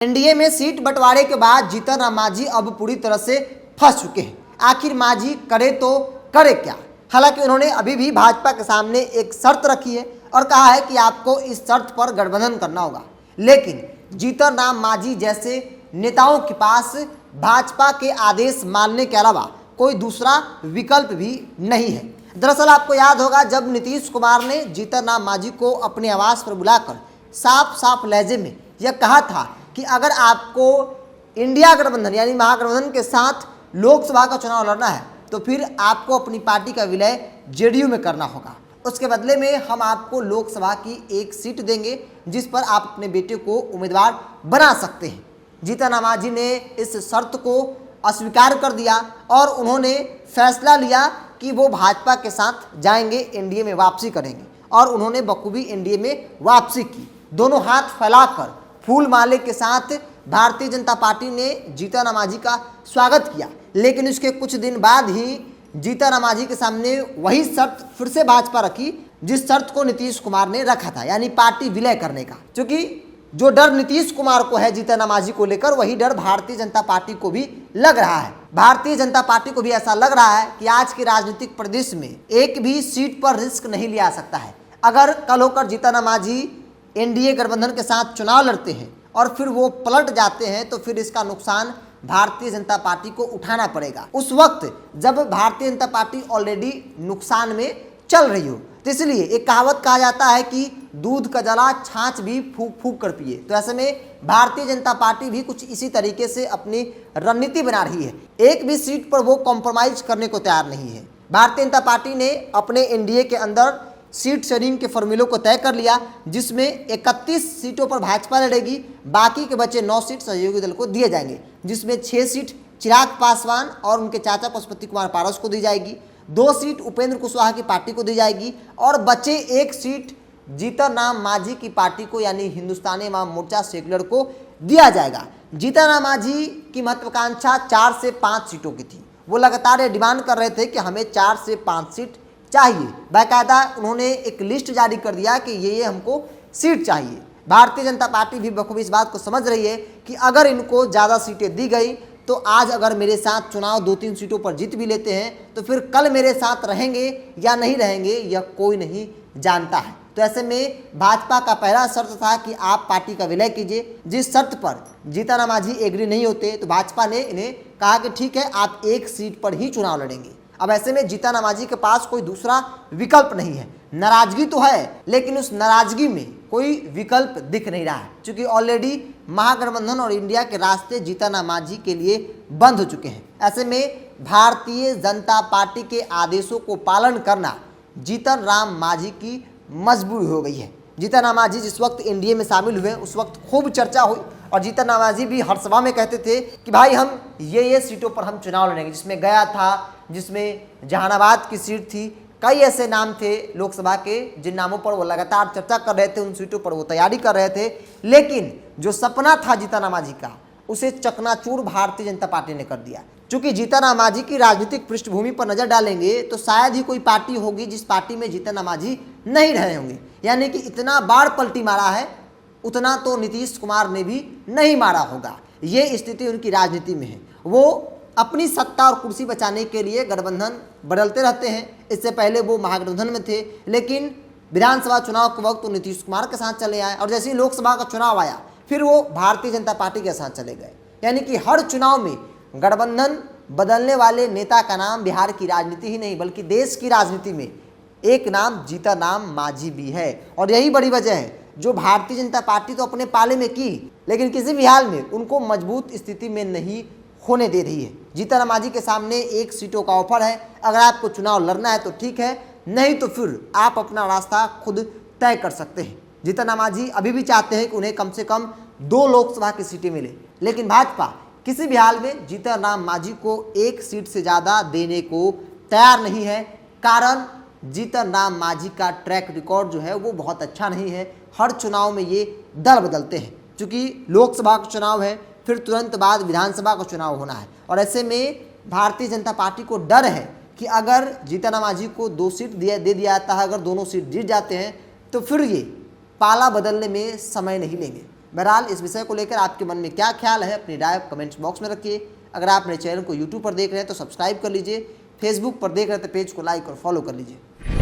NDA में seat बंटवारे के बाद जीतन राम मांझी अब पूरी तरह से फंस चुके हैं। आखिर मांझी करे तो करे क्या। हालांकि उन्होंने अभी भी भाजपा के सामने एक शर्त रखी है और कहा है कि आपको इस शर्त पर गठबंधन करना होगा। लेकिन जीतन राम मांझी जैसे नेताओं के पास भाजपा के आदेश मानने के अलावा कोई दूसरा विकल्प भी नहीं है। दरअसल आपको याद होगा, जब नीतीश कुमार ने जीतन राम मांझी को अपने आवास पर बुलाकर साफ साफ लहजे में यह कहा था कि अगर आपको इंडिया गठबंधन यानी महागठबंधन के साथ लोकसभा का चुनाव लड़ना है तो फिर आपको अपनी पार्टी का विलय जेडीयू में करना होगा। उसके बदले में हम आपको लोकसभा की एक सीट देंगे जिस पर आप अपने बेटे को उम्मीदवार बना सकते हैं। जीतन राम मांझी ने इस शर्त को अस्वीकार कर दिया और उन्होंने फैसला लिया कि वो भाजपा के साथ जाएंगे, एनडीए में वापसी करेंगे। और उन्होंने बखूबी एनडीए में वापसी की। दोनों हाथ फैलाकर फूल माले के साथ भारतीय जनता पार्टी ने जीतन राम मांझी का स्वागत किया। लेकिन उसके कुछ दिन बाद ही जीतन राम मांझी के सामने वही शर्त फिर से भाजपा रखी जिस शर्त को नीतीश कुमार ने रखा था, यानी पार्टी विलय करने का। क्योंकि जो डर नीतीश कुमार को है जीतन राम मांझी को लेकर, वही डर भारतीय जनता पार्टी को भी लग रहा है। भारतीय जनता पार्टी को भी ऐसा लग रहा है कि आज के राजनीतिक परिदृश्य में एक भी सीट पर रिस्क नहीं लिया सकता है। अगर कल होकर जीतन राम मांझी एनडीए गठबंधन के साथ चुनाव लड़ते हैं और फिर वो पलट जाते हैं तो फिर इसका नुकसान भारतीय जनता पार्टी को उठाना पड़ेगा। उस वक्त जब भारतीय जनता पार्टी ऑलरेडी नुकसान में चल रही हो। तो इसलिए एक कहावत कहा जाता है कि दूध का जला छाछ भी फूक फूक कर पिए। तो ऐसे में भारतीय जनता पार्टी भी कुछ इसी तरीके से अपनी रणनीति बना रही है। एक भी सीट पर वो कॉम्प्रोमाइज करने को तैयार नहीं है। भारतीय जनता पार्टी ने अपने एनडीए के अंदर सीट शेयरिंग के फॉर्मूलों को तय कर लिया, जिसमें 31 सीटों पर भाजपा लड़ेगी, बाकी के बचे 9 सीट सहयोगी दल को दिए जाएंगे, जिसमें 6 सीट चिराग पासवान और उनके चाचा पशुपति कुमार पारस को दी जाएगी, 2 सीट उपेंद्र कुशवाहा की पार्टी को दी जाएगी और बचे 1 सीट जीतन राम मांझी की पार्टी को यानी हिंदुस्तानी अवाम मोर्चा सेक्युलर को दिया जाएगा। जीतन राम मांझी की महत्वाकांक्षा 4 से 5 सीटों की थी। वो लगातार ये डिमांड कर रहे थे कि हमें 4 से 5 सीट चाहिए। बाकायदा उन्होंने एक लिस्ट जारी कर दिया कि ये हमको सीट चाहिए। भारतीय जनता पार्टी भी बखूबी इस बात को समझ रही है कि अगर इनको ज़्यादा सीटें दी गई तो आज अगर मेरे साथ चुनाव 2-3 सीटों पर जीत भी लेते हैं तो फिर कल मेरे साथ रहेंगे या नहीं रहेंगे यह कोई नहीं जानता है। तो ऐसे में भाजपा का पहला शर्त था कि आप पार्टी का विलय कीजिए। जिस शर्त पर जीतन राम मांझी एग्री नहीं होते तो भाजपा ने इन्हें कहा कि ठीक है, आप 1 सीट पर ही चुनाव लड़ेंगे। अब ऐसे में जीतन राम मांझी के पास कोई दूसरा विकल्प नहीं है। नाराजगी तो है, लेकिन उस नाराजगी में कोई विकल्प दिख नहीं रहा है, क्योंकि ऑलरेडी महागठबंधन और इंडिया के रास्ते जीतन राम मांझी के लिए बंद हो चुके हैं। ऐसे में भारतीय जनता पार्टी के आदेशों को पालन करना जीतन राम मांझी की मजबूरी हो गई है। जीतन राम मांझी जिस वक्त एनडीए में शामिल हुए उस वक्त खूब चर्चा हुई और जीतन राम मांझी भी हर सभा में कहते थे कि भाई हम ये सीटों पर हम चुनाव लड़ेंगे, जिसमें गया था, जिसमें जहानाबाद की सीट थी। कई ऐसे नाम थे लोकसभा के जिन नामों पर वो लगातार चर्चा कर रहे थे, उन सीटों पर वो तैयारी कर रहे थे। लेकिन जो सपना था जीतन राम मांझी का, उसे चकनाचूर भारतीय जनता पार्टी ने कर दिया। चूंकि जीतन राम मांझी की राजनीतिक पृष्ठभूमि पर नजर डालेंगे तो शायद ही कोई पार्टी होगी जिस पार्टी में जीतन राम मांझी नहीं रहे होंगे। यानी कि इतना बार पलटी मारा है उतना तो नीतीश कुमार ने भी नहीं मारा होगा। ये स्थिति उनकी राजनीति में है। वो अपनी सत्ता और कुर्सी बचाने के लिए गठबंधन बदलते रहते हैं। इससे पहले वो महागठबंधन में थे, लेकिन विधानसभा चुनाव के वक्त वो नीतीश कुमार के साथ चले आए और जैसे ही लोकसभा का चुनाव आया फिर वो भारतीय जनता पार्टी के साथ चले गए। यानी कि हर चुनाव में गठबंधन बदलने वाले नेता का नाम बिहार की राजनीति ही नहीं बल्कि देश की राजनीति में एक नाम जीतन राम मांझी भी है। और यही बड़ी वजह है जो भारतीय जनता पार्टी तो अपने पाले में की, लेकिन किसी भी हाल में उनको मजबूत स्थिति में नहीं होने दे रही है। जीतन राम मांझी के सामने 1 सीटों का ऑफर है। अगर आपको चुनाव लड़ना है तो ठीक है, नहीं तो फिर आप अपना रास्ता खुद तय कर सकते हैं। जीतन राम मांझी अभी भी चाहते हैं कि उन्हें कम से कम 2 लोकसभा की सीटें मिले, लेकिन भाजपा किसी भी हाल में जीतन राम मांझी को 1 सीट से ज़्यादा देने को तैयार नहीं है। कारण जीतन राम मांझी का ट्रैक रिकॉर्ड जो है वो बहुत अच्छा नहीं है। हर चुनाव में ये दल बदलते हैं, क्योंकि लोकसभा का चुनाव है, फिर तुरंत बाद विधानसभा का चुनाव होना है। और ऐसे में भारतीय जनता पार्टी को डर है कि अगर जीतन राम मांझी को 2 सीट दे दिया जाता है, अगर दोनों सीट जीत जाते हैं तो फिर ये पाला बदलने में समय नहीं लेंगे। बहरहाल इस विषय को लेकर आपके मन में क्या ख्याल है, अपनी राय कमेंट्स बॉक्स में रखिए। अगर आप मेरे चैनल को यूट्यूब पर देख रहे हैं तो सब्सक्राइब कर लीजिए, फेसबुक पर देख रहे हैं तो पेज को लाइक और फॉलो कर लीजिए।